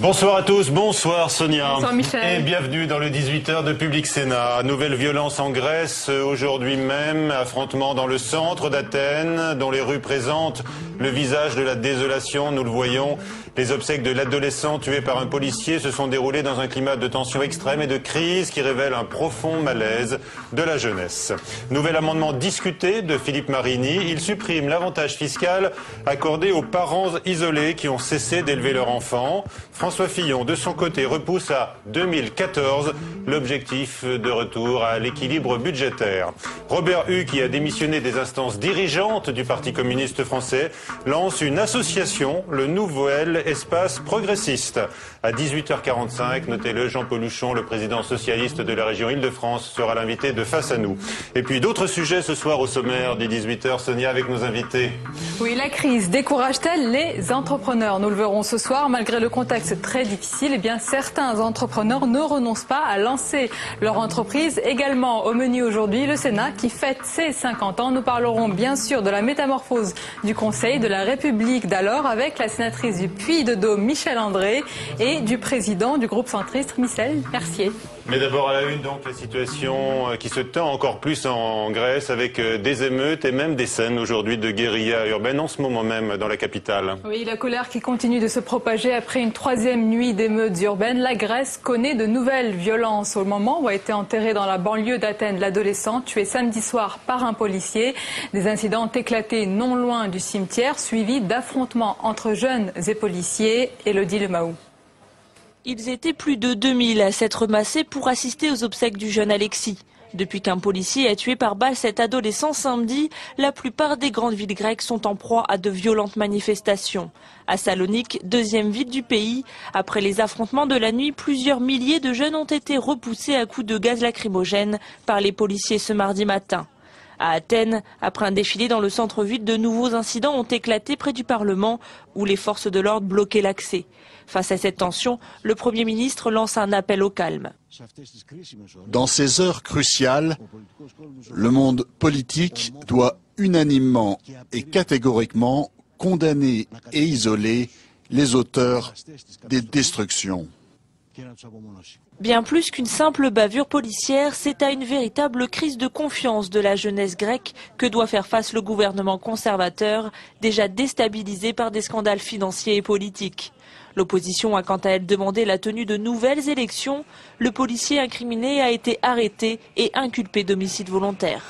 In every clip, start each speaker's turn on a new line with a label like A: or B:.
A: Bonsoir à tous, bonsoir Sonia.
B: Bonsoir Michel.
A: Et bienvenue dans le 18h de Public Sénat. Nouvelle violence en Grèce, aujourd'hui même, affrontement dans le centre d'Athènes, dont les rues présentent le visage de la désolation, nous le voyons. Les obsèques de l'adolescent tué par un policier se sont déroulées dans un climat de tension extrême et de crise qui révèle un profond malaise de la jeunesse. Nouvel amendement discuté de Philippe Marini. Il supprime l'avantage fiscal accordé aux parents isolés qui ont cessé d'élever leur enfant. François Fillon, de son côté, repousse à 2014 l'objectif de retour à l'équilibre budgétaire. Robert Hue, qui a démissionné des instances dirigeantes du Parti communiste français, lance une association, le Nouvel Espace Progressiste. À 18h45, notez-le, Jean Poluchon, le président socialiste de la région Île-de-France, sera l'invité de Face à nous. Et puis d'autres sujets ce soir au sommaire des 18h. Sonia, avec nos invités.
B: Oui, la crise décourage-t-elle les entrepreneurs? Nous le verrons ce soir. Malgré le contexte très difficile, eh bien, certains entrepreneurs ne renoncent pas à lancer leur entreprise. Également au menu aujourd'hui, le Sénat qui fête ses 50 ans. Nous parlerons bien sûr de la métamorphose du Conseil de la République d'alors avec la sénatrice du Puy-de-Dôme, Michèle André, et du président du groupe centriste, Michel Mercier.
A: Mais d'abord à la une, donc, la situation qui se tend encore plus en Grèce avec des émeutes et même des scènes aujourd'hui de guérilla urbaine en ce moment même dans la capitale.
B: Oui, la colère qui continue de se propager après une troisième nuit d'émeutes urbaines. La Grèce connaît de nouvelles violences au moment où a été enterré dans la banlieue d'Athènes l'adolescent tué samedi soir par un policier. Des incidents ont éclaté non loin du cimetière, suivis d'affrontements entre jeunes et policiers. Élodie Lemaou.
C: Ils étaient plus de 2000 à s'être massés pour assister aux obsèques du jeune Alexis. Depuis qu'un policier a tué par balle cet adolescent samedi, la plupart des grandes villes grecques sont en proie à de violentes manifestations. À Salonique, deuxième ville du pays, après les affrontements de la nuit, plusieurs milliers de jeunes ont été repoussés à coups de gaz lacrymogène par les policiers ce mardi matin. À Athènes, après un défilé dans le centre-ville, de nouveaux incidents ont éclaté près du Parlement où les forces de l'ordre bloquaient l'accès. Face à cette tension, le Premier ministre lance un appel au calme.
D: Dans ces heures cruciales, le monde politique doit unanimement et catégoriquement condamner et isoler les auteurs des destructions.
C: Bien plus qu'une simple bavure policière, c'est à une véritable crise de confiance de la jeunesse grecque que doit faire face le gouvernement conservateur, déjà déstabilisé par des scandales financiers et politiques. L'opposition a quant à elle demandé la tenue de nouvelles élections. Le policier incriminé a été arrêté et inculpé d'homicide volontaire.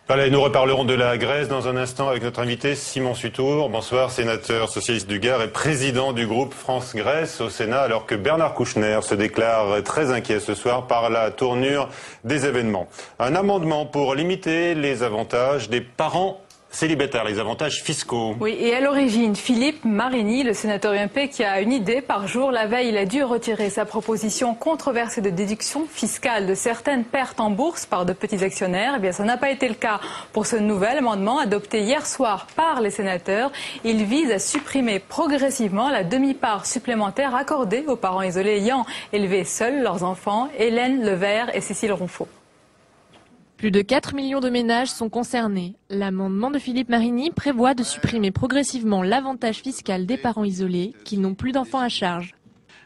A: Voilà, et nous reparlerons de la Grèce dans un instant avec notre invité Simon Sutour. Bonsoir, sénateur socialiste du Gard et président du groupe France-Grèce au Sénat, alors que Bernard Kouchner se déclare très inquiet ce soir par la tournure des événements. Un amendement pour limiter les avantages des parents célibataires, les avantages fiscaux.
B: Oui, et à l'origine, Philippe Marini, le sénateur UMP, qui a une idée par jour. La veille, il a dû retirer sa proposition controversée de déduction fiscale de certaines pertes en bourse par de petits actionnaires. Eh bien, ça n'a pas été le cas pour ce nouvel amendement adopté hier soir par les sénateurs. Il vise à supprimer progressivement la demi-part supplémentaire accordée aux parents isolés ayant élevé seuls leurs enfants. Hélène Levert et Cécile Ronfaux.
E: Plus de 4 millions de ménages sont concernés. L'amendement de Philippe Marini prévoit de supprimer progressivement l'avantage fiscal des parents isolés qui n'ont plus d'enfants à charge.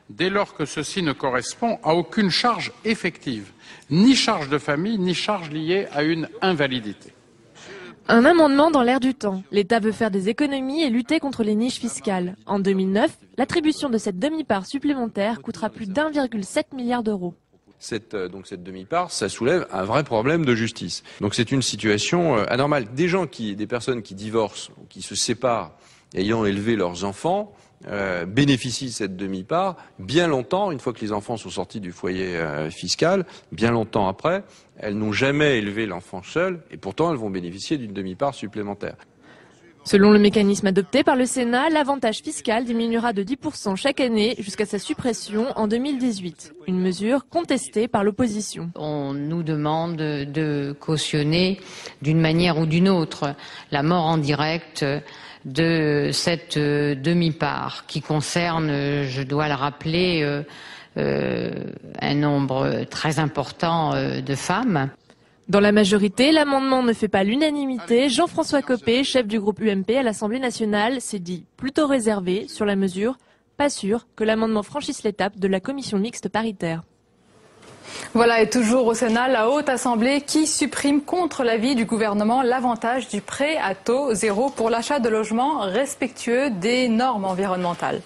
F: Dès lors que ceci ne correspond à aucune charge effective, ni charge de famille, ni charge liée à une invalidité.
E: Un amendement dans l'air du temps. L'État veut faire des économies et lutter contre les niches fiscales. En 2009, l'attribution de cette demi-part supplémentaire coûtera plus d'1,7 milliard d'euros.
G: Cette demi-part, ça soulève un vrai problème de justice. Donc c'est une situation anormale. Des personnes qui divorcent ou qui se séparent ayant élevé leurs enfants bénéficient de cette demi-part bien longtemps, une fois que les enfants sont sortis du foyer fiscal, bien longtemps après, elles n'ont jamais élevé l'enfant seul et pourtant elles vont bénéficier d'une demi-part supplémentaire.
E: Selon le mécanisme adopté par le Sénat, l'avantage fiscal diminuera de 10% chaque année jusqu'à sa suppression en 2018. Une mesure contestée par l'opposition.
H: On nous demande de cautionner d'une manière ou d'une autre la mort en direct de cette demi-part qui concerne, je dois le rappeler, un nombre très important de femmes.
E: Dans la majorité, l'amendement ne fait pas l'unanimité. Jean-François Copé, chef du groupe UMP à l'Assemblée nationale, s'est dit plutôt réservé sur la mesure. pas sûr que l'amendement franchisse l'étape de la commission mixte paritaire.
B: Voilà, et toujours au Sénat, la Haute Assemblée qui supprime contre l'avis du gouvernement l'avantage du prêt à taux zéro pour l'achat de logements respectueux des normes environnementales.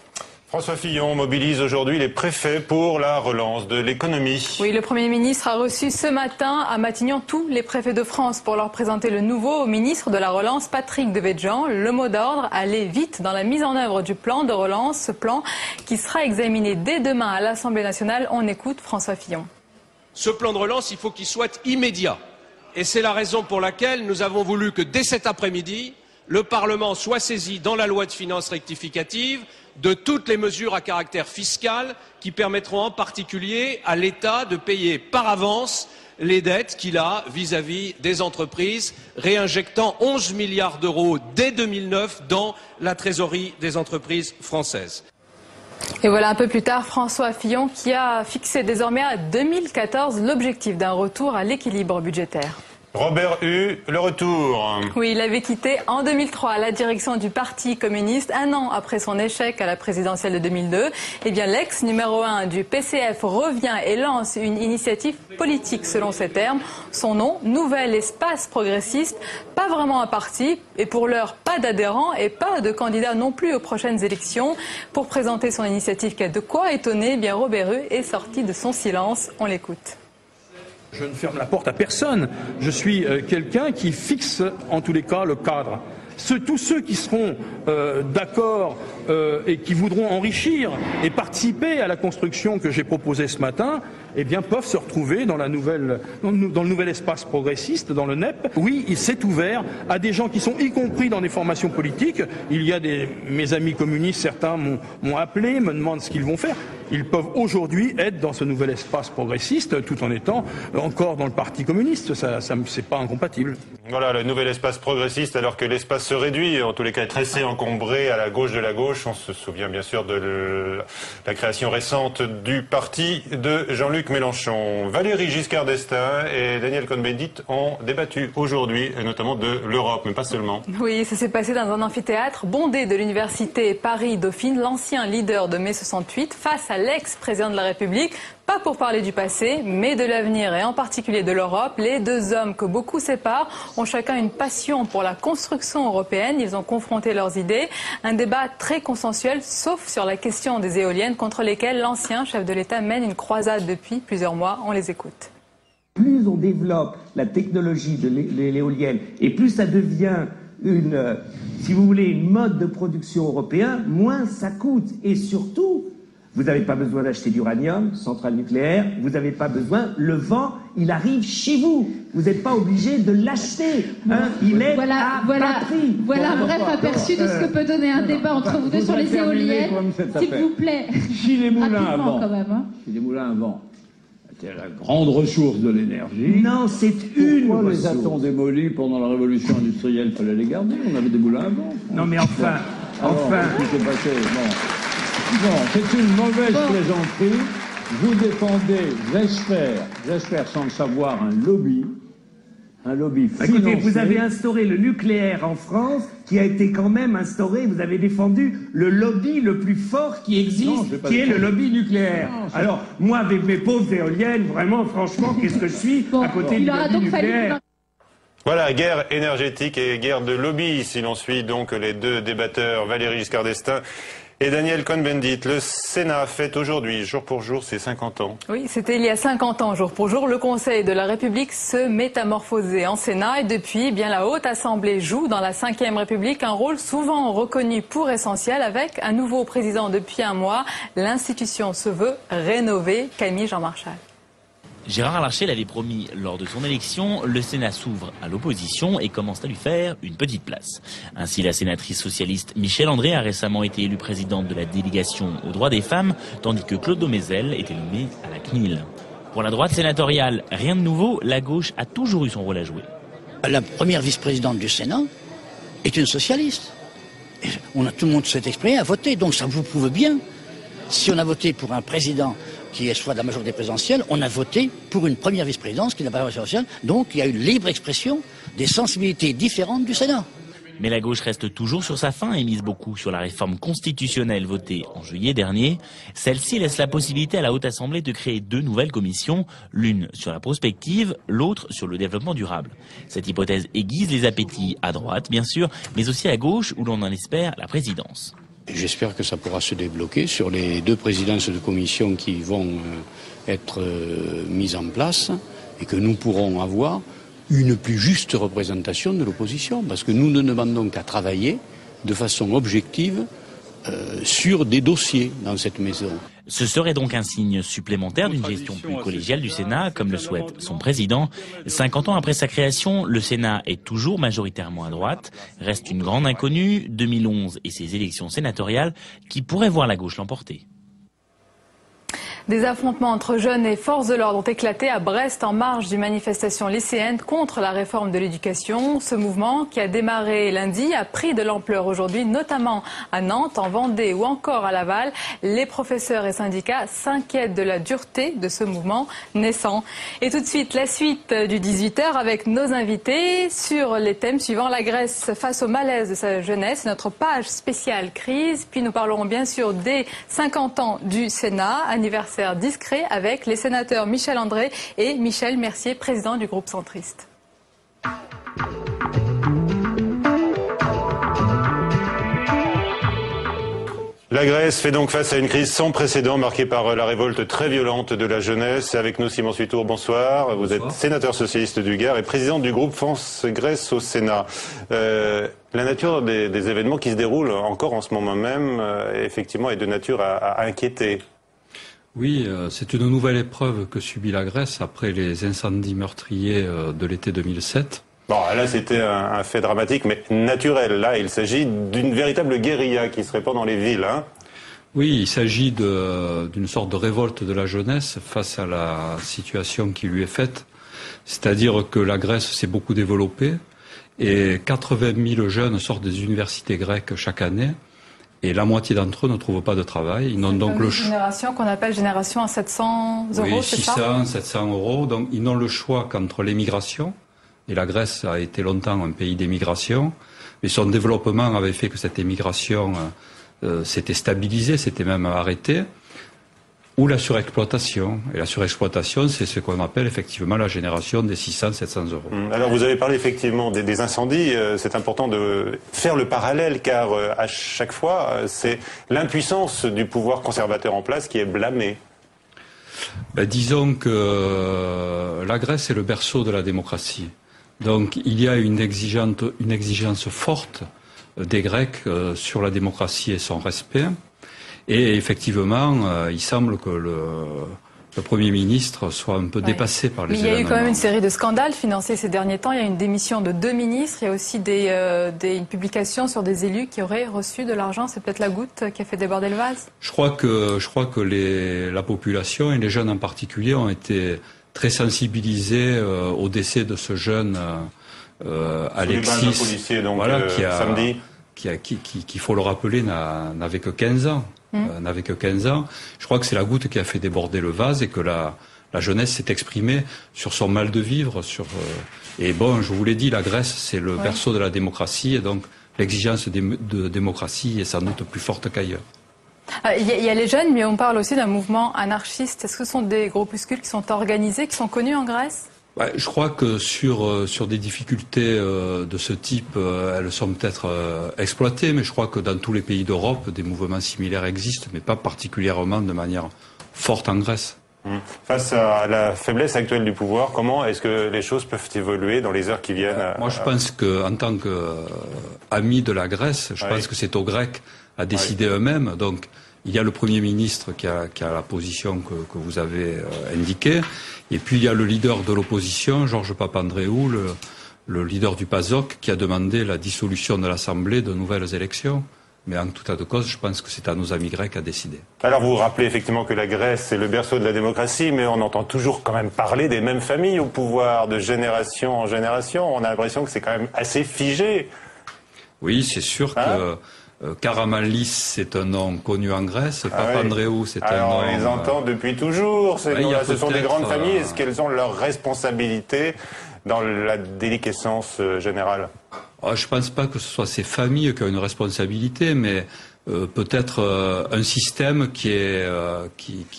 A: François Fillon mobilise aujourd'hui les préfets pour la relance de l'économie.
B: Oui, le Premier ministre a reçu ce matin à Matignon tous les préfets de France pour leur présenter le nouveau ministre de la Relance, Patrick Devedjian. Le mot d'ordre, aller vite dans la mise en œuvre du plan de relance, ce plan qui sera examiné dès demain à l'Assemblée nationale. On écoute François Fillon.
I: Ce plan de relance, il faut qu'il soit immédiat. Et c'est la raison pour laquelle nous avons voulu que dès cet après-midi, le Parlement soit saisi dans la loi de finances rectificative de toutes les mesures à caractère fiscal qui permettront en particulier à l'État de payer par avance les dettes qu'il a vis-à-vis des entreprises, réinjectant 11 milliards d'euros dès 2009 dans la trésorerie des entreprises françaises.
B: Et voilà un peu plus tard François Fillon qui a fixé désormais à 2014 l'objectif d'un retour à l'équilibre budgétaire.
A: Robert Hue, le retour.
B: Oui, il avait quitté en 2003 à la direction du Parti communiste, un an après son échec à la présidentielle de 2002. Eh bien, l'ex numéro 1 du PCF revient et lance une initiative politique selon ses termes. Son nom, Nouvel Espace Progressiste, pas vraiment un parti et pour l'heure pas d'adhérents et pas de candidats non plus aux prochaines élections. Pour présenter son initiative qui a de quoi étonner, eh bien Robert Hue est sorti de son silence. On l'écoute.
J: Je ne ferme la porte à personne. Je suis quelqu'un qui fixe, en tous les cas, le cadre. Tous ceux qui seront d'accord et qui voudront enrichir et participer à la construction que j'ai proposée ce matin, eh bien, peuvent se retrouver dans le nouvel espace progressiste, dans le NEP. Oui, il s'est ouvert à des gens qui sont y compris dans des formations politiques. Il y a mes amis communistes, certains m'ont appelé, me demandent ce qu'ils vont faire. Ils peuvent aujourd'hui être dans ce nouvel espace progressiste tout en étant encore dans le Parti communiste. C'est pas incompatible.
A: Voilà, le nouvel espace progressiste, alors que l'espace se réduit, en tous les cas est très encombré à la gauche de la gauche. On se souvient bien sûr de la création récente du parti de Jean-Luc Mélenchon. Valéry Giscard d'Estaing et Daniel Cohn-Bendit ont débattu aujourd'hui, et notamment de l'Europe, mais pas seulement.
B: Oui, ça s'est passé dans un amphithéâtre bondé de l'université Paris-Dauphine, l'ancien leader de mai 68, face à l'ex-président de la République. Pas pour parler du passé, mais de l'avenir et en particulier de l'Europe. Les deux hommes que beaucoup séparent ont chacun une passion pour la construction européenne. Ils ont confronté leurs idées. Un débat très consensuel, sauf sur la question des éoliennes contre lesquelles l'ancien chef de l'État mène une croisade depuis plusieurs mois. On les écoute.
K: Plus on développe la technologie de l'éolienne et plus ça devient si vous voulez, une mode de production européen, moins ça coûte. Et surtout, vous n'avez pas besoin d'acheter d'uranium, centrale nucléaire, vous n'avez pas besoin, le vent, il arrive chez vous. Vous n'êtes pas obligé de l'acheter. Hein, il est à batterie.
L: Voilà un bref aperçu de ce que peut donner un débat entre vous deux sur les éoliennes. S'il vous plaît.
M: Si les moulins à vent,
L: quand même, hein.
M: Si les moulins à vent étaient la grande ressource de l'énergie.
K: Non, c'est une
M: Pourquoi
K: ressource.
M: les a-t-on démolis pendant la révolution industrielle? Il fallait les garder. On avait des moulins à vent.
K: Non, mais enfin,
M: Qu'est-ce qui s'est passé? Non, c'est une mauvaise plaisanterie. Vous défendez, j'espère sans le savoir, un lobby financier.
K: Écoutez, vous avez instauré le nucléaire en France, qui a été quand même instauré, vous avez défendu le lobby le plus fort qui existe, qui est le lobby nucléaire. Alors, moi, avec mes pauvres éoliennes, vraiment, franchement, qu'est-ce que je suis à côté du lobby nucléaire?
A: Voilà, guerre énergétique et guerre de lobby, si l'on suit donc les deux débatteurs, Valéry Giscard d'Estaing et Daniel Cohn-Bendit. Le Sénat fête aujourd'hui, jour pour jour, ses 50 ans.
B: Oui, c'était il y a 50 ans, jour pour jour. Le Conseil de la République se métamorphosait en Sénat et depuis, eh bien, la Haute Assemblée joue dans la Ve République un rôle souvent reconnu pour essentiel avec un nouveau président depuis un mois. L'institution se veut rénovée. Camille Jean Marchal.
N: Gérard Larcher l'avait promis lors de son élection, le Sénat s'ouvre à l'opposition et commence à lui faire une petite place. Ainsi, la sénatrice socialiste Michèle André a récemment été élue présidente de la délégation aux droits des femmes, tandis que Claude Daumézel était nommé à la CNIL. Pour la droite sénatoriale, rien de nouveau, la gauche a toujours eu son rôle à jouer.
O: La première vice-présidente du Sénat est une socialiste. Et tout le monde s'est exprimé à voter, donc ça vous prouve bien. Si on a voté pour un président qui est soit de la majorité présidentielle, on a voté pour une première vice-présidence qui n'a pas la majorité présidentielle, donc il y a une libre expression des sensibilités différentes du Sénat.
N: Mais la gauche reste toujours sur sa faim et mise beaucoup sur la réforme constitutionnelle votée en juillet dernier. Celle-ci laisse la possibilité à la Haute Assemblée de créer 2 nouvelles commissions, l'une sur la prospective, l'autre sur le développement durable. Cette hypothèse aiguise les appétits à droite, bien sûr, mais aussi à gauche, où l'on en espère la présidence.
P: J'espère que ça pourra se débloquer sur les 2 présidences de commission qui vont être mises en place et que nous pourrons avoir une plus juste représentation de l'opposition, parce que nous ne demandons qu'à travailler de façon objective sur des dossiers dans cette maison.
N: Ce serait donc un signe supplémentaire d'une gestion plus collégiale du Sénat, comme le souhaite son président. 50 ans après sa création, le Sénat est toujours majoritairement à droite. Reste une grande inconnue, 2011 et ses élections sénatoriales, qui pourraient voir la gauche l'emporter.
B: Des affrontements entre jeunes et forces de l'ordre ont éclaté à Brest en marge d'une manifestation lycéenne contre la réforme de l'éducation. Ce mouvement, qui a démarré lundi, a pris de l'ampleur aujourd'hui, notamment à Nantes, en Vendée ou encore à Laval. Les professeurs et syndicats s'inquiètent de la dureté de ce mouvement naissant. Et tout de suite, la suite du 18h avec nos invités sur les thèmes suivants. La Grèce face au malaise de sa jeunesse, notre page spéciale crise. Puis nous parlerons bien sûr des 50 ans du Sénat, anniversaire discret avec les sénateurs Michel André et Michel Mercier, président du groupe centriste.
A: La Grèce fait donc face à une crise sans précédent marquée par la révolte très violente de la jeunesse. Avec nous Simon Suitour, bonsoir. Vous êtes sénateur socialiste du Gard et président du groupe France-Grèce au Sénat. La nature des événements qui se déroulent encore en ce moment même, effectivement, est de nature à inquiéter.
J: Oui, c'est une nouvelle épreuve que subit la Grèce après les incendies meurtriers de l'été 2007.
A: Bon, là, c'était un fait dramatique, mais naturel. Là, il s'agit d'une véritable guérilla qui se répand dans les villes, hein.
J: Oui, il s'agit d'une sorte de révolte de la jeunesse face à la situation qui lui est faite. C'est-à-dire que la Grèce s'est beaucoup développée et 80 000 jeunes sortent des universités grecques chaque année. Et la moitié d'entre eux ne trouvent pas de travail. Ils n'ont donc le
B: génération qu'on appelle génération à 700 €,
J: oui,
B: c'est
J: 600,
B: ça
J: 700 €. Donc ils n'ont le choix qu'entre l'émigration. Et la Grèce a été longtemps un pays d'émigration. Mais son développement avait fait que cette émigration s'était stabilisée, s'était même arrêtée. Ou la surexploitation. Et la surexploitation, c'est ce qu'on appelle effectivement la génération des 600-700 €.
A: Alors vous avez parlé effectivement des incendies. C'est important de faire le parallèle car à chaque fois, c'est l'impuissance du pouvoir conservateur en place qui est blâmée.
J: Disons que la Grèce est le berceau de la démocratie. Donc il y a une exigence forte des Grecs sur la démocratie et son respect. Et effectivement, il semble que le Premier ministre soit un peu dépassé par les événements.
B: Il y a eu quand même une série de scandales financiers ces derniers temps. Il y a une démission de 2 ministres. Il y a aussi une publication sur des élus qui auraient reçu de l'argent. C'est peut-être la goutte qui a fait déborder le vase.
J: Je crois que la population et les jeunes en particulier ont été très sensibilisés au décès de ce jeune Alexis,
A: policiers, donc,
J: voilà,
A: samedi.
J: Qui, faut le rappeler, n'avait que 15 ans. N'avait que 15 ans. Je crois que c'est la goutte qui a fait déborder le vase et que la jeunesse s'est exprimée sur son mal de vivre. Et bon, je vous l'ai dit, la Grèce, c'est le berceau de la démocratie et donc l'exigence de démocratie est sans doute plus forte qu'ailleurs.
B: Il y a les jeunes, mais on parle aussi d'un mouvement anarchiste. Est-ce que ce sont des groupuscules qui sont organisés, qui sont connus en Grèce ?
J: Je crois que sur des difficultés de ce type, elles sont peut-être exploitées, mais je crois que dans tous les pays d'Europe, des mouvements similaires existent, mais pas particulièrement de manière forte en Grèce.
A: Face à la faiblesse actuelle du pouvoir, comment est-ce que les choses peuvent évoluer dans les heures qui viennent
J: Moi, je pense qu'en tant qu'ami de la Grèce, je pense que c'est aux Grecs à décider eux-mêmes. Donc, il y a le Premier ministre qui a la position que vous avez indiquée. Et puis il y a le leader de l'opposition, Georges Papandréou, le leader du PASOK, qui a demandé la dissolution de l'Assemblée, de nouvelles élections. Mais en tout état de cause, je pense que c'est à nos amis grecs à décider.
A: Alors vous rappelez effectivement que la Grèce est le berceau de la démocratie, mais on entend toujours quand même parler des mêmes familles au pouvoir de génération en génération. On a l'impression que c'est quand même assez figé.
J: Oui, c'est sûr que Karamanlis, c'est un nom connu en Grèce. Papandréou, c'est un nom...
A: On les entend depuis toujours. Ce sont des grandes familles. Est-ce qu'elles ont leur responsabilité dans la déliquescence générale ?
Q: Je ne pense pas que ce soit ces familles qui ont une responsabilité, mais peut-être un système qui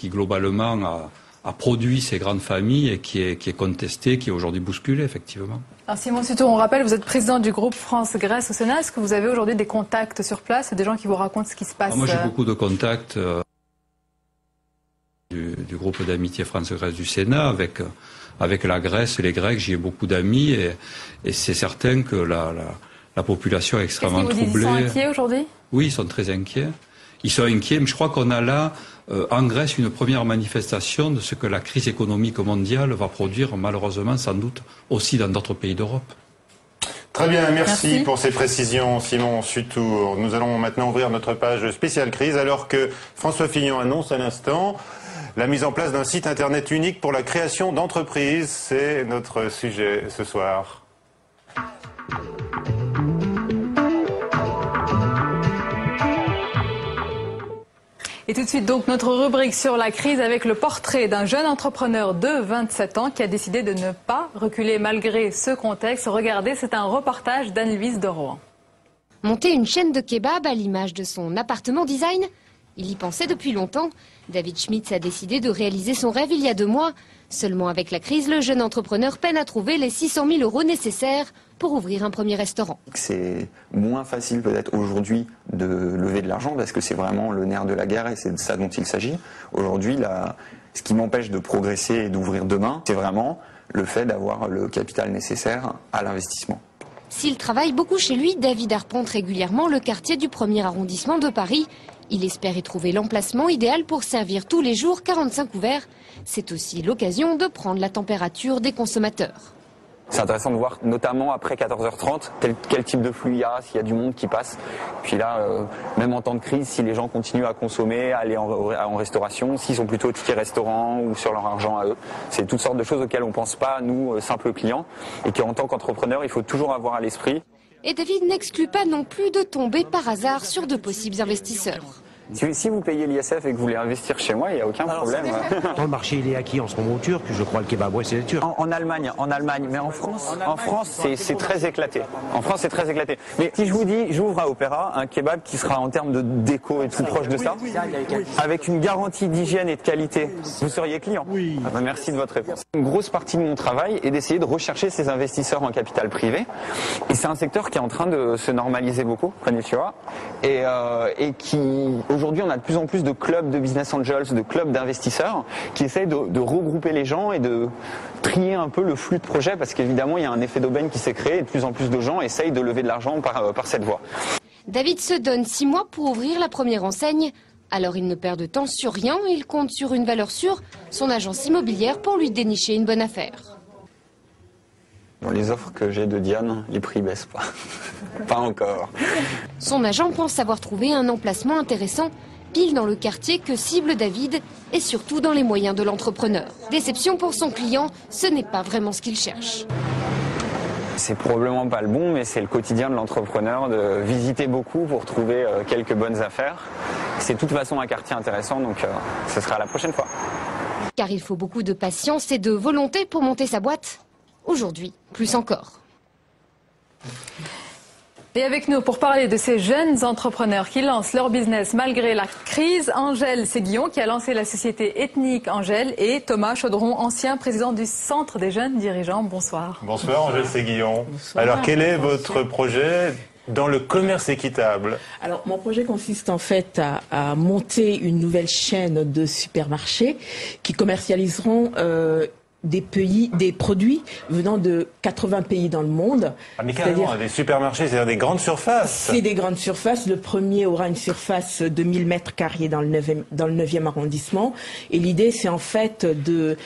Q: globalement a produit ces grandes familles et qui est contesté, qui est aujourd'hui bousculé, effectivement.
B: Alors Simon Sutour, on rappelle, vous êtes président du groupe France-Grèce au Sénat. Est-ce que vous avez aujourd'hui des contacts sur place, des gens qui vous racontent ce qui se passe?
Q: Moi, j'ai beaucoup de contacts du groupe d'amitié France-Grèce du Sénat avec la Grèce et les Grecs. J'y ai beaucoup d'amis et c'est certain que la population est extrêmement troublée.
B: Ils sont inquiets aujourd'hui?
Q: Oui, ils sont très inquiets. Ils sont inquiets, mais je crois qu'on a là, en Grèce, une première manifestation de ce que la crise économique mondiale va produire, malheureusement, sans doute, aussi dans d'autres pays d'Europe.
A: Très bien, merci pour ces précisions, Simon Sutour. Nous allons maintenant ouvrir notre page spéciale crise, alors que François Fillon annonce à l'instant la mise en place d'un site internet unique pour la création d'entreprises. C'est notre sujet ce soir.
B: Et tout de suite, donc, notre rubrique sur la crise avec le portrait d'un jeune entrepreneur de 27 ans qui a décidé de ne pas reculer malgré ce contexte. Regardez, c'est un reportage d'Anne-Louise de Rohan.
R: Monter une chaîne de kebab à l'image de son appartement design, il y pensait depuis longtemps. David Schmitz a décidé de réaliser son rêve il y a 2 mois. Seulement avec la crise, le jeune entrepreneur peine à trouver les 600 000 € nécessaires pour ouvrir un premier restaurant.
S: C'est moins facile peut-être aujourd'hui de lever de l'argent parce que c'est vraiment le nerf de la guerre et c'est de ça dont il s'agit. Aujourd'hui, ce qui m'empêche de progresser et d'ouvrir demain, c'est vraiment le fait d'avoir le capital nécessaire à l'investissement.
R: S'il travaille beaucoup chez lui, David arpente régulièrement le quartier du 1er arrondissement de Paris. Il espère y trouver l'emplacement idéal pour servir tous les jours 45 couverts. C'est aussi l'occasion de prendre la température des consommateurs.
S: C'est intéressant de voir, notamment après 14h30, quel type de flux il y a, s'il y a du monde qui passe. Puis là, même en temps de crise, si les gens continuent à consommer, à aller en restauration, s'ils sont plutôt au ticket restaurant ou sur leur argent à eux. C'est toutes sortes de choses auxquelles on ne pense pas, nous, simples clients, et qu'en tant qu'entrepreneur, il faut toujours avoir à l'esprit.
R: Et David n'exclut pas non plus de tomber par hasard sur de possibles investisseurs.
S: Si vous payez l'ISF et que vous voulez investir chez moi, il n'y a aucun problème.
T: Dans le marché, il est acquis en ce moment aux Turcs, je crois, le kebab, ouais, c'est les Turcs.
S: En Allemagne, mais en France, c'est très éclaté. En France, c'est très éclaté. Mais si je vous dis, j'ouvre à Opéra un kebab qui sera en termes de déco et tout proche de ça, avec une garantie d'hygiène et de qualité, vous seriez client. Oui. Ah ben, merci de votre réponse. Une grosse partie de mon travail est d'essayer de rechercher ces investisseurs en capital privé. Et c'est un secteur qui est en train de se normaliser beaucoup, konnichiwa, et qui... Aujourd'hui, on a de plus en plus de clubs de business angels, de clubs d'investisseurs qui essayent de regrouper les gens et de trier un peu le flux de projets parce qu'évidemment, il y a un effet d'aubaine qui s'est créé et de plus en plus de gens essayent de lever de l'argent par cette voie.
R: David se donne 6 mois pour ouvrir la première enseigne. Alors il ne perd de temps sur rien, il compte sur une valeur sûre, son agence immobilière pour lui dénicher une bonne affaire.
S: Dans les offres que j'ai de Diane, les prix baissent pas. Pas encore.
R: Son agent pense avoir trouvé un emplacement intéressant, pile dans le quartier que cible David et surtout dans les moyens de l'entrepreneur. Déception pour son client, ce n'est pas vraiment ce qu'il cherche.
S: C'est probablement pas le bon, mais c'est le quotidien de l'entrepreneur de visiter beaucoup pour trouver quelques bonnes affaires. C'est de toute façon un quartier intéressant, donc ce sera la prochaine fois.
R: Car il faut beaucoup de patience et de volonté pour monter sa boîte. Aujourd'hui, plus encore.
B: Et avec nous pour parler de ces jeunes entrepreneurs qui lancent leur business malgré la crise, Angèle Séguillon qui a lancé la société Ethnique Angèle et Thomas Chaudron, ancien président du Centre des jeunes dirigeants. Bonsoir.
A: Bonsoir Angèle Séguillon. Bonsoir. Alors quel est votre projet dans le commerce équitable?
U: Alors mon projet consiste en fait à monter une nouvelle chaîne de supermarchés qui commercialiseront des produits venant de 80 pays dans le monde.
A: Ah mais carrément, des supermarchés, c'est-à-dire des grandes surfaces.
U: C'est des grandes surfaces. Le premier aura une surface de 1000 mètres carrés dans le 9e arrondissement. Et l'idée, c'est en fait de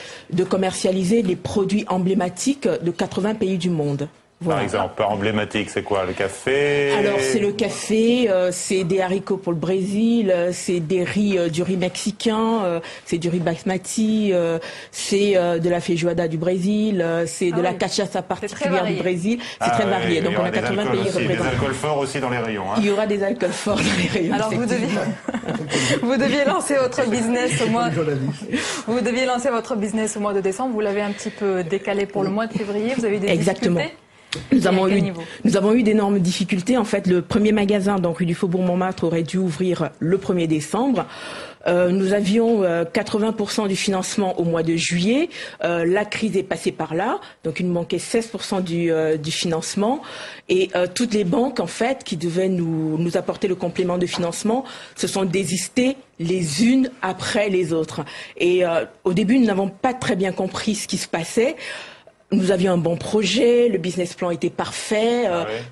U: commercialiser les produits emblématiques de 80 pays du monde. Voilà.
A: Par exemple, emblématique, c'est quoi? Le café?
U: Alors, c'est le café, c'est des haricots pour le Brésil, c'est du riz mexicain, c'est du riz basmati, c'est de la feijoada du Brésil, c'est de la cachaça particulière du Brésil. C'est très varié. Donc, on a 80 pays représentés.
A: Des alcools forts aussi dans les rayons. Hein.
U: Il y aura des alcools forts dans les rayons.
B: Alors, vous deviez lancer votre business au mois... Vous deviez lancer votre business au mois de décembre. Vous l'avez un petit peu décalé pour le mois de février. Vous avez des difficultés?
U: Nous avons eu d'énormes difficultés. En fait, le premier magasin, donc rue du Faubourg Montmartre, aurait dû ouvrir le 1er décembre. Nous avions 80% du financement au mois de juillet. La crise est passée par là, donc il nous manquait 16% du financement. Et toutes les banques, en fait, qui devaient nous apporter le complément de financement, se sont désistées les unes après les autres. Et au début, nous n'avons pas très bien compris ce qui se passait. Nous avions un bon projet, le business plan était parfait,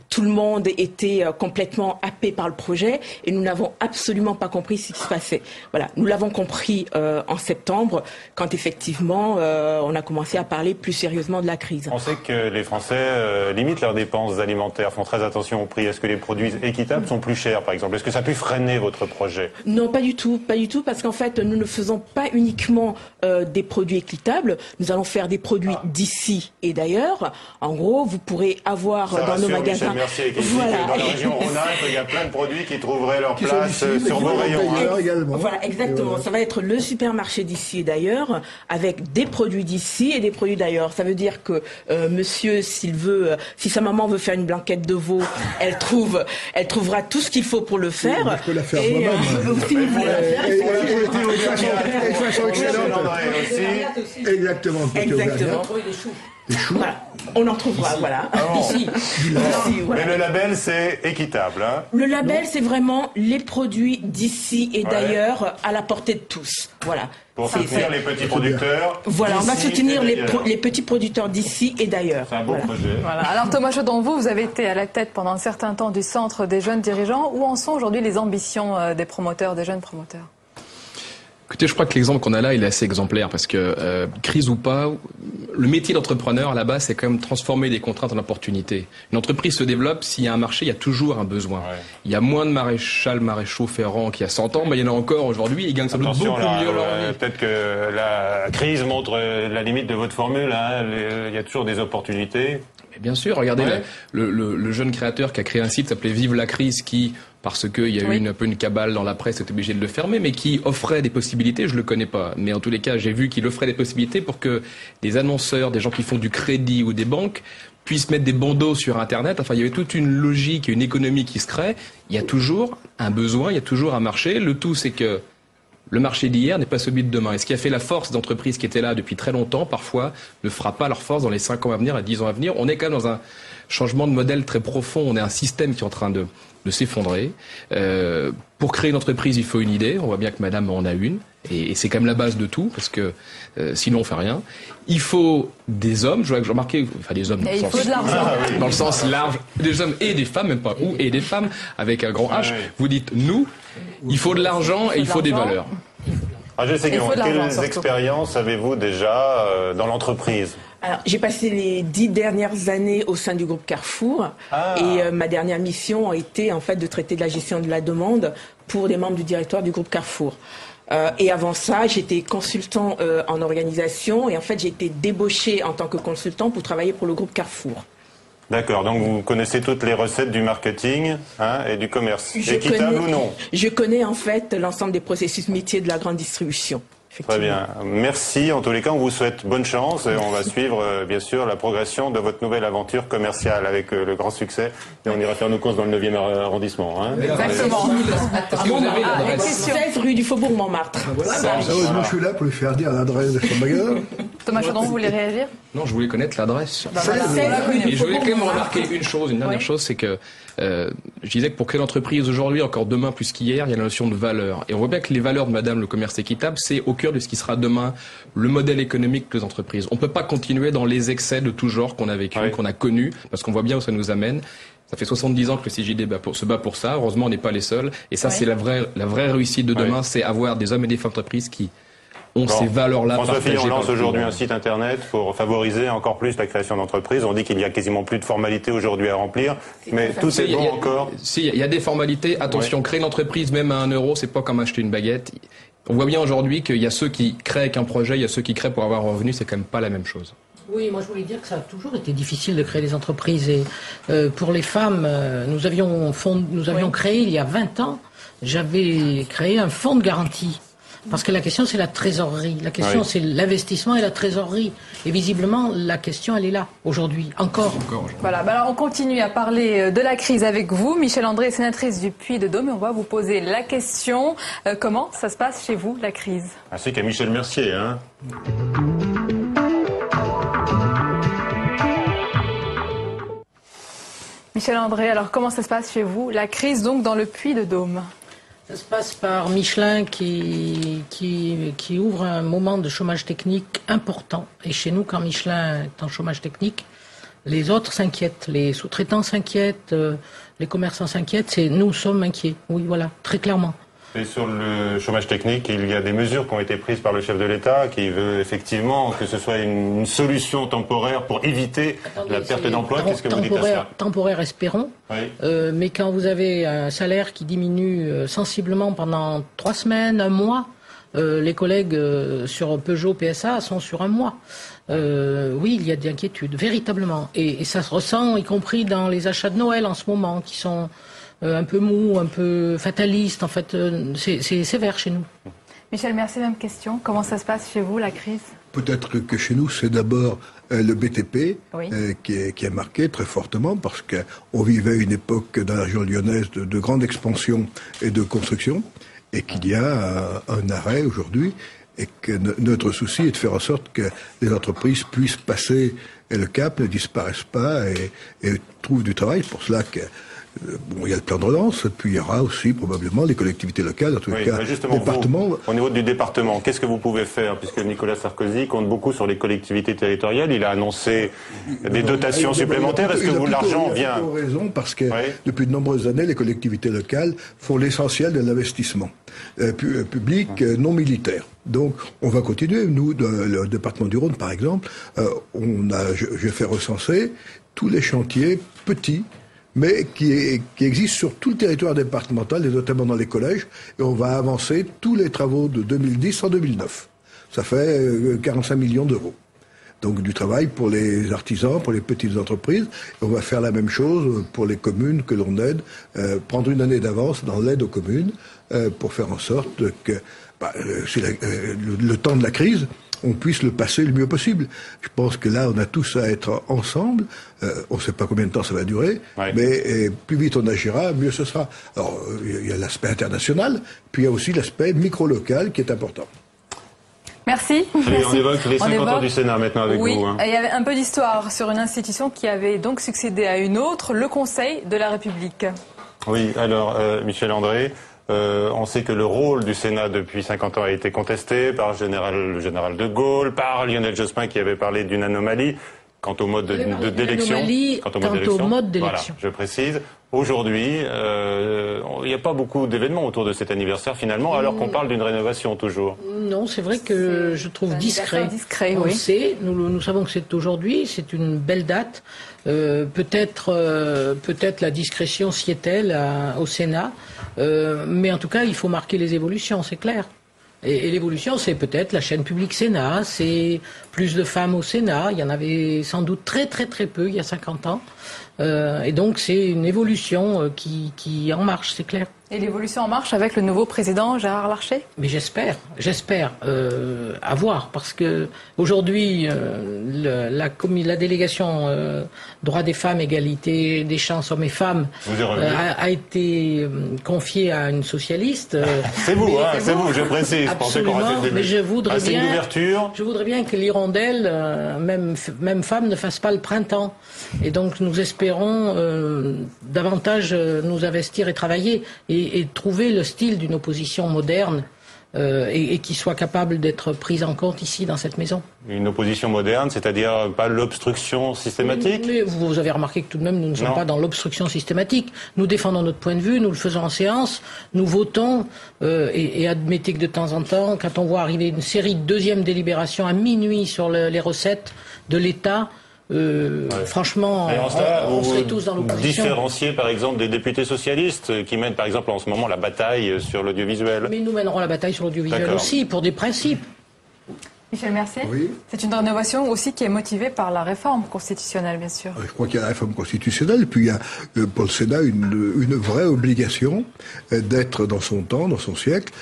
U: tout le monde était complètement happé par le projet et nous n'avons absolument pas compris ce qui se passait. Voilà, nous l'avons compris en septembre quand effectivement on a commencé à parler plus sérieusement de la crise.
A: On sait que les Français limitent leurs dépenses alimentaires, font très attention au prix. Est-ce que les produits équitables sont plus chers par exemple? Est-ce que ça a pu freiner votre projet?
U: Non, pas du tout, parce qu'en fait nous ne faisons pas uniquement des produits équitables, nous allons faire des produits d'ici et d'ailleurs. En gros, vous pourrez avoir
A: ça
U: dans nos magasins.
A: Merci, voilà. Dans la région Rhône-Alpes, il y a plein de produits qui trouveraient leur place sur vos rayons.
U: Voilà, exactement. Ça va être le supermarché d'ici et d'ailleurs, avec des produits d'ici et des produits d'ailleurs. Ça veut dire que monsieur, si sa maman veut faire une blanquette de veau, elle trouvera tout ce qu'il faut pour le faire.
D: Je peux la faire moi-même. Et façon excellente. Exactement.
U: Des choux. Voilà. On en trouvera, voilà. Ici.
A: Mais le label, c'est équitable. Hein.
U: Le label, c'est vraiment les produits d'ici et d'ailleurs à la portée de tous. Voilà.
A: Pour soutenir les petits producteurs.
U: Voilà, on va soutenir les petits producteurs d'ici et d'ailleurs.
A: C'est un beau projet.
B: Voilà. Alors Thomas Chaudon, vous avez été à la tête pendant un certain temps du Centre des jeunes dirigeants. Où en sont aujourd'hui les ambitions des promoteurs, des jeunes promoteurs?
V: Écoutez, je crois que l'exemple qu'on a là, il est assez exemplaire parce que, crise ou pas, le métier d'entrepreneur, là-bas, c'est quand même transformer des contraintes en opportunités. Une entreprise se développe, s'il y a un marché, il y a toujours un besoin. Ouais. Il y a moins de maréchaux ferrants qu'il y a 100 ans, mais il y en a encore aujourd'hui, ils gagnent sans doute beaucoup mieux leur vie.
A: Peut-être que la crise montre la limite de votre formule, hein. Il y a toujours des opportunités.
V: Mais bien sûr, regardez le jeune créateur qui a créé un site qui s'appelait Vive la crise, qui... parce qu'il y a eu un peu une cabale dans la presse, est obligé de le fermer, mais qui offrait des possibilités, je le connais pas. Mais en tous les cas, j'ai vu qu'il offrait des possibilités pour que des annonceurs, des gens qui font du crédit ou des banques puissent mettre des bandeaux sur Internet. Enfin, il y avait toute une logique, une économie qui se crée. Il y a toujours un besoin, il y a toujours un marché. Le tout, c'est que le marché d'hier n'est pas celui de demain. Et ce qui a fait la force d'entreprises qui étaient là depuis très longtemps, parfois, ne fera pas leur force dans les 5 ans à venir, les 10 ans à venir. On est quand même dans un changement de modèle très profond. On est un système qui est en train de s'effondrer. Pour créer une entreprise, il faut une idée. On voit bien que madame en a une. Et c'est quand même la base de tout, parce que sinon on fait rien. Il faut des hommes, je vois que j'ai remarqué, enfin des hommes dans le sens large, des hommes et des femmes, même pas ou, et des femmes, avec un grand H. Vous dites nous, il faut de l'argent et il faut des valeurs.
A: Roger Séguin, quelles expériences avez-vous déjà dans l'entreprise?
U: Alors, j'ai passé les 10 dernières années au sein du groupe Carrefour et ma dernière mission a été en fait de traiter de la gestion de la demande pour des membres du directoire du groupe Carrefour. Et avant ça, j'étais consultant en organisation et en fait j'ai été débauchée en tant que consultant pour travailler pour le groupe Carrefour.
A: D'accord, donc vous connaissez toutes les recettes du marketing et du commerce, équitable ou non?
U: Je connais en fait l'ensemble des processus métiers de la grande distribution.
A: Très bien. Merci. En tous les cas, on vous souhaite bonne chance et on va suivre, bien sûr, la progression de votre nouvelle aventure commerciale avec le grand succès. Et on ira faire nos courses dans le 9e arrondissement. Hein.
U: Exactement. 16 rue du Faubourg Montmartre.
D: Moi, je suis là pour lui faire dire l'adresse de son magasin.
B: Thomas Chaudon, vous voulez réagir?
V: Non, je voulais connaître l'adresse.
U: Et
V: je voulais quand même remarquer une dernière chose, c'est que je disais que pour créer l'entreprise aujourd'hui, encore demain plus qu'hier, il y a la notion de valeur. Et on voit bien que les valeurs de madame le commerce équitable, c'est au cœur de ce qui sera demain le modèle économique des entreprises. On ne peut pas continuer dans les excès de tout genre qu'on a vécu, qu'on a connus, parce qu'on voit bien où ça nous amène. Ça fait 70 ans que le CJD se bat pour ça. Heureusement, on n'est pas les seuls. Et ça, c'est la vraie réussite de demain, c'est avoir des hommes et des femmes d'entreprise qui ont ces valeurs-là.
A: François Fillon lance aujourd'hui un site internet pour favoriser encore plus la création d'entreprises. On dit qu'il y a quasiment plus de formalités aujourd'hui à remplir, mais tout est bon encore.
V: Si, il y a des formalités. Attention, créer une entreprise, même à 1 euro, c'est pas comme acheter une baguette. On voit bien aujourd'hui qu'il y a ceux qui créent avec un projet, il y a ceux qui créent pour avoir un revenu, c'est quand même pas la même chose.
W: Oui, moi je voulais dire que ça a toujours été difficile de créer des entreprises. Et pour les femmes, nous avions créé il y a 20 ans, j'avais créé un fonds de garantie Parce que la question, c'est la trésorerie. La question, c'est l'investissement et la trésorerie. Et visiblement, la question, elle est là, aujourd'hui. Encore.
B: Voilà, alors on continue à parler de la crise avec vous. Michèle André, sénatrice du Puy-de-Dôme, et on va vous poser la question. Comment ça se passe chez vous, la crise?
A: Ainsi qu'à Michel Mercier, hein.
B: Michèle André, alors comment ça se passe chez vous, la crise donc dans le Puy-de-Dôme?
W: Ça se passe par Michelin qui ouvre un moment de chômage technique important. Et chez nous, quand Michelin est en chômage technique, les autres s'inquiètent, les sous-traitants s'inquiètent, les commerçants s'inquiètent, nous sommes inquiets. Oui, voilà, très clairement.
A: Et sur le chômage technique, il y a des mesures qui ont été prises par le chef de l'État qui veut effectivement que ce soit une solution temporaire pour éviter la perte d'emploi. Qu'est-ce que vous dites à ça?
W: Temporaire, espérons. Oui. Mais quand vous avez un salaire qui diminue sensiblement pendant 3 semaines, 1 mois, les collègues sur Peugeot, PSA sont sur 1 mois. Oui, il y a des inquiétudes, véritablement. Et ça se ressent, y compris dans les achats de Noël en ce moment, qui sont un peu mous, un peu fatalistes. En fait, c'est sévère chez nous.
B: Michel Mercier, même question. Comment ça se passe chez vous, la crise?
D: Peut-être que chez nous, c'est d'abord le BTP qui est marqué très fortement parce qu'on vivait une époque dans la région lyonnaise de grande expansion et de construction et qu'il y a un arrêt aujourd'hui et que notre souci est de faire en sorte que les entreprises puissent passer le cap, ne disparaissent pas et trouvent du travail. C'est pour cela que bon, il y a le plan de relance, puis il y aura aussi probablement les collectivités locales, en tout cas départements.
A: Au niveau du département, qu'est-ce que vous pouvez faire? Puisque Nicolas Sarkozy compte beaucoup sur les collectivités territoriales, il a annoncé des dotations supplémentaires. Est-ce que l'argent vient?
D: Il a raison, parce que depuis de nombreuses années, les collectivités locales font l'essentiel de l'investissement public non militaire. Donc, on va continuer. Nous, le département du Rhône, par exemple, je vais faire recenser tous les chantiers petits, mais qui existe sur tout le territoire départemental, et notamment dans les collèges, et on va avancer tous les travaux de 2010 en 2009. Ça fait 45 millions d'euros. Donc du travail pour les artisans, pour les petites entreprises, et on va faire la même chose pour les communes que l'on aide, prendre une année d'avance dans l'aide aux communes, pour faire en sorte que le temps de la crise, on puisse le passer le mieux possible. Je pense que là, on a tous à être ensemble. On ne sait pas combien de temps ça va durer, mais plus vite on agira, mieux ce sera. Alors, il y a l'aspect international, puis il y a aussi l'aspect micro-local qui est important.
B: Merci.
A: Allez, on évoque les 50 ans du Sénat maintenant avec vous.
B: Oui, il y avait un peu d'histoire sur une institution qui avait donc succédé à une autre, le Conseil de la République.
A: Oui, alors, Michèle André, on sait que le rôle du Sénat depuis 50 ans a été contesté par le général de Gaulle, par Lionel Jospin qui avait parlé d'une anomalie quant au mode d'élection. Voilà, je précise. Aujourd'hui, il n'y a pas beaucoup d'événements autour de cet anniversaire finalement, alors qu'on parle d'une rénovation toujours.
W: Non, c'est vrai que je trouve discret. On le sait, nous savons que c'est aujourd'hui, c'est une belle date. Peut-être la discrétion s'y est-elle au Sénat, mais en tout cas, il faut marquer les évolutions, c'est clair. Et l'évolution, c'est peut-être la chaîne publique Sénat, c'est plus de femmes au Sénat, il y en avait sans doute très peu il y a 50 ans. Et donc c'est une évolution qui en marche, c'est clair.
B: Et l'évolution en marche avec le nouveau président Gérard Larcher?
W: Mais j'espère à voir, parce que aujourd'hui la délégation droits des femmes, égalité des chances hommes et femmes a été confiée à une socialiste.
A: C'est vous, c'est vous, je précise.
W: Absolument, mais je voudrais bien que l'hirondelle, même femme, ne fasse pas le printemps. Et donc nous espérons davantage nous investir et travailler et trouver le style d'une opposition moderne et qui soit capable d'être prise en compte ici dans cette maison.
A: Une opposition moderne, c'est-à-dire pas l'obstruction systématique?
W: Mais vous avez remarqué que tout de même nous ne sommes pas dans l'obstruction systématique. Nous défendons notre point de vue, nous le faisons en séance, nous votons et admettez que de temps en temps, quand on voit arriver une série de deuxième délibération à minuit sur les recettes de l'État, franchement, on serait tous dans l'opposition.
A: Différencier par exemple des députés socialistes qui mènent par exemple en ce moment la bataille sur l'audiovisuel.
W: Mais nous mènerons la bataille sur l'audiovisuel aussi, pour des principes.
B: Michel Mercier,
D: oui.
B: C'est une rénovation aussi qui est motivée par la réforme constitutionnelle, bien sûr.
D: Je crois qu'il y a la réforme constitutionnelle, puis il y a pour le Sénat une vraie obligation d'être dans son temps, dans son siècle.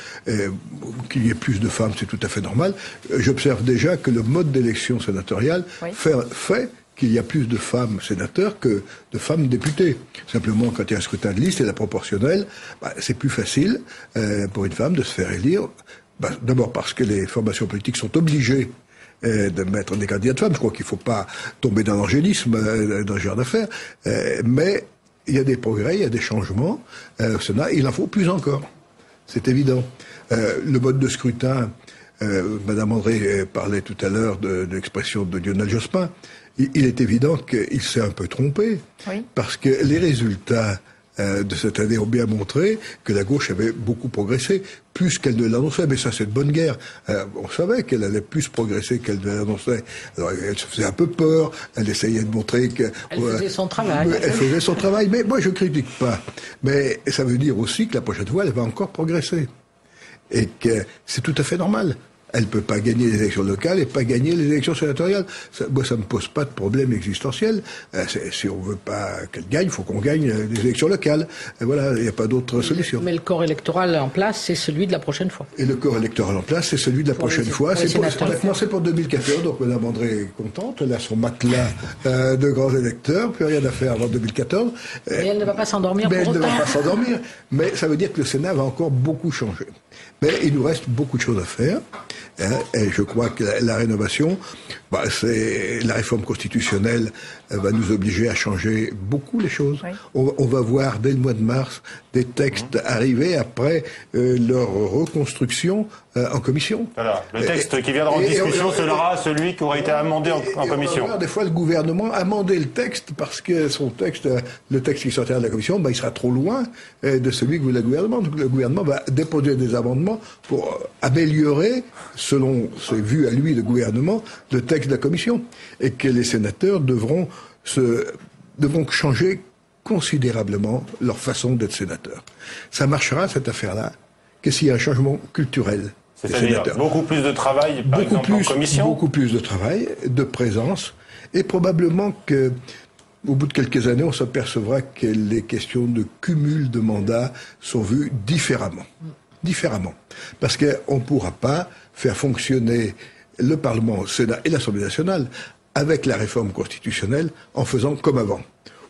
D: Qu'il y ait plus de femmes, c'est tout à fait normal. J'observe déjà que le mode d'élection sénatoriale fait qu'il y a plus de femmes sénateurs que de femmes députées. Simplement, quand il y a un scrutin de liste et la proportionnelle, c'est plus facile pour une femme de se faire élire. D'abord parce que les formations politiques sont obligées de mettre des candidats de femmes. Je crois qu'il ne faut pas tomber dans l'angélisme, dans ce genre d'affaires. Mais il y a des progrès, il y a des changements au Sénat. Il en faut plus encore. C'est évident. Le mode de scrutin, Madame André parlait tout à l'heure de l'expression de Lionel Jospin. Il est évident qu'il s'est un peu trompé. Oui. Parce que les résultats de cette année ont bien montré que la gauche avait beaucoup progressé, plus qu'elle ne l'annonçait. Mais ça, c'est de bonne guerre. On savait qu'elle allait plus progresser qu'elle ne l'annonçait. Alors, elle se faisait un peu peur. Elle essayait de montrer que...
W: Elle faisait son travail.
D: Elle faisait son travail. Mais moi, je critique pas. Mais ça veut dire aussi que la prochaine fois, elle va encore progresser. Et que c'est tout à fait normal. Elle ne peut pas gagner les élections locales et pas gagner les élections sénatoriales. Moi, ça me pose pas de problème existentiel. Si on veut pas qu'elle gagne, il faut qu'on gagne les élections locales. Et voilà, il n'y a pas d'autre solution.
W: Mais le corps électoral en place, c'est celui de la prochaine fois.
D: Et le corps électoral en place, c'est celui de la prochaine fois. Honnêtement, c'est pour 2014. Donc, Mme André est contente. Elle a son matelas de grands électeurs. Plus rien à faire avant 2014.
W: Mais elle ne va pas s'endormir
D: pour
W: autant.
D: Elle ne va pas s'endormir. Mais ça veut dire que le Sénat va encore beaucoup changer. Mais il nous reste beaucoup de choses à faire. Et je crois que la rénovation, c'est la réforme constitutionnelle va nous obliger à changer beaucoup les choses. Oui. On va voir dès le mois de mars des textes arriver après leur reconstruction en commission.
A: Voilà. Le texte qui viendra en discussion sera celui qui aura été amendé en commission.
D: On va voir des fois le gouvernement amender le texte parce que son texte, le texte qui sortira de la commission, il sera trop loin de celui que voulait le gouvernement. Donc le gouvernement va déposer des amendements pour améliorer, selon ses vues à lui, le gouvernement, le texte de la commission. Et que les sénateurs devront changer considérablement leur façon d'être sénateurs. Ça marchera, cette affaire-là, que s'il y a un changement culturel.
A: C'est-à-dire beaucoup plus de travail, par exemple, en commission.
D: Beaucoup plus de travail, de présence, et probablement que, au bout de quelques années, on s'apercevra que les questions de cumul de mandats sont vues différemment. Différemment. Parce qu'on ne pourra pas faire fonctionner le Parlement, le Sénat et l'Assemblée nationale avec la réforme constitutionnelle en faisant comme avant.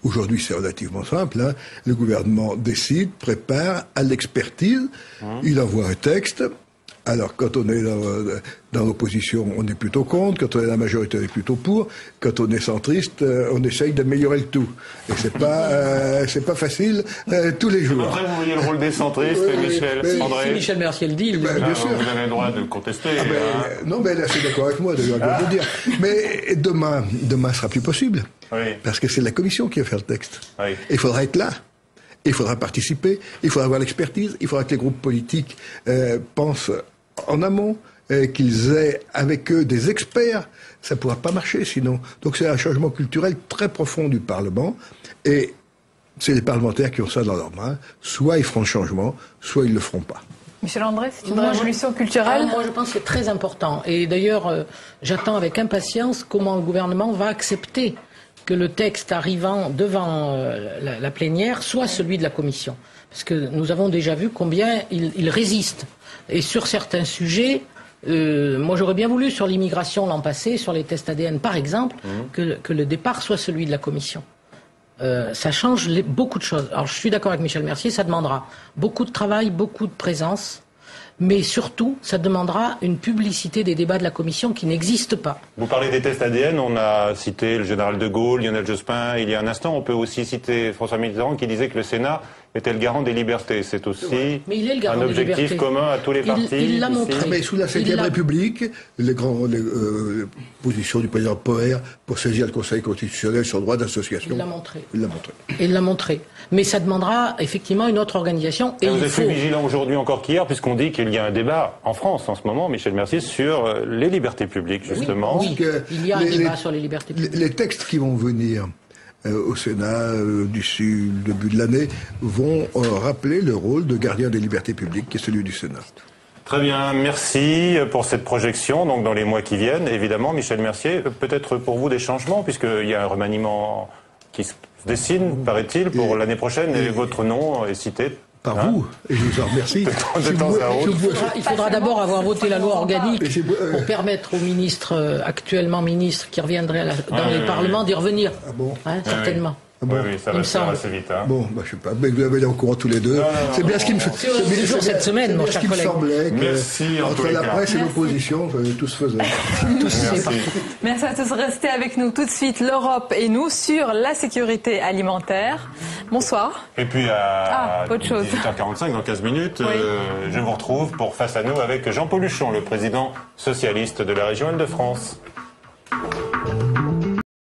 D: Aujourd'hui, c'est relativement simple. Hein. Le gouvernement décide, prépare à l'expertise, il envoie un texte. Alors, quand on est dans l'opposition, on est plutôt contre. Quand on est dans la majorité, on est plutôt pour. Quand on est centriste, on essaye d'améliorer le tout. Et c'est pas facile tous les jours.
A: Après, vous voyez le rôle des centristes, Michel.
W: Si Michel Mercier le dit,
A: bien sûr. Vous avez le droit de le contester.
D: Non, mais là, c'est d'accord avec moi, d'ailleurs, je veux dire. Mais demain sera plus possible. Oui. Parce que c'est la commission qui va faire le texte. Oui. Il faudra être là. Il faudra participer. Il faudra avoir l'expertise. Il faudra que les groupes politiques pensent en amont, qu'ils aient avec eux des experts, ça ne pourra pas marcher sinon. Donc c'est un changement culturel très profond du Parlement, et c'est les parlementaires qui ont ça dans leurs mains. Soit ils feront le changement, soit ils ne le feront pas.
B: Michel André, c'est une révolution culturelle.
W: Moi, je pense que c'est très important. Et d'ailleurs, j'attends avec impatience comment le gouvernement va accepter que le texte arrivant devant la plénière soit celui de la Commission. Parce que nous avons déjà vu combien il résiste. Et sur certains sujets, moi j'aurais bien voulu sur l'immigration l'an passé, sur les tests ADN par exemple, que le départ soit celui de la Commission. Ça change beaucoup de choses. Alors je suis d'accord avec Michel Mercier, ça demandera beaucoup de travail, beaucoup de présence, mais surtout ça demandera une publicité des débats de la Commission qui n'existe pas.
A: Vous parlez des tests ADN, on a cité le général de Gaulle, Lionel Jospin il y a un instant, on peut aussi citer François Mitterrand qui disait que le Sénat était le garant des libertés. C'est aussi un objectif commun à tous les partis.
W: Il l'a montré.
D: Mais sous la 7e République, les positions du président Poher pour saisir le Conseil constitutionnel sur le droit d'association.
W: Il l'a montré.
D: Il
W: l'a montré. Mais ça demandera effectivement une autre organisation. Et
A: vous êtes plus vigilant aujourd'hui encore qu'hier, puisqu'on dit qu'il y a un débat en France en ce moment, Michel Mercier, sur les libertés publiques, justement.
W: Oui, il y a un débat sur les libertés publiques.
D: Les textes qui vont venir au Sénat d'ici le début de l'année vont rappeler le rôle de gardien des libertés publiques qui est celui du Sénat.
A: Très bien, merci pour cette projection, donc dans les mois qui viennent, évidemment, Michel Mercier. Peut-être pour vous des changements, puisqu'il y a un remaniement qui se dessine, paraît-il, pour l'année prochaine, et votre nom est cité.
D: Par vous, et je vous en remercie.
W: Il faudra d'abord avoir voté la loi organique pour permettre aux ministres, actuellement ministres, qui reviendraient dans les parlements, d'y revenir.
D: Ah bon,
W: certainement.
A: Oui, ça va se faire assez vite. Hein.
D: Bon, je sais pas, mais vous avez les en courant tous les deux. C'est bien ce qui me
W: toujours cette semaine, mon cher collègue.
D: Semblait que
A: merci,
D: entre la presse et l'opposition, tout se faisait.
B: Merci à tous. Restez avec nous tout de suite. L'Europe et nous sur la sécurité alimentaire. Bonsoir.
A: Et puis à
B: autre chose.
A: 18h45, dans 15 minutes, je vous retrouve pour Face à nous avec Jean-Paul Huchon, le président socialiste de la région Île-de-France.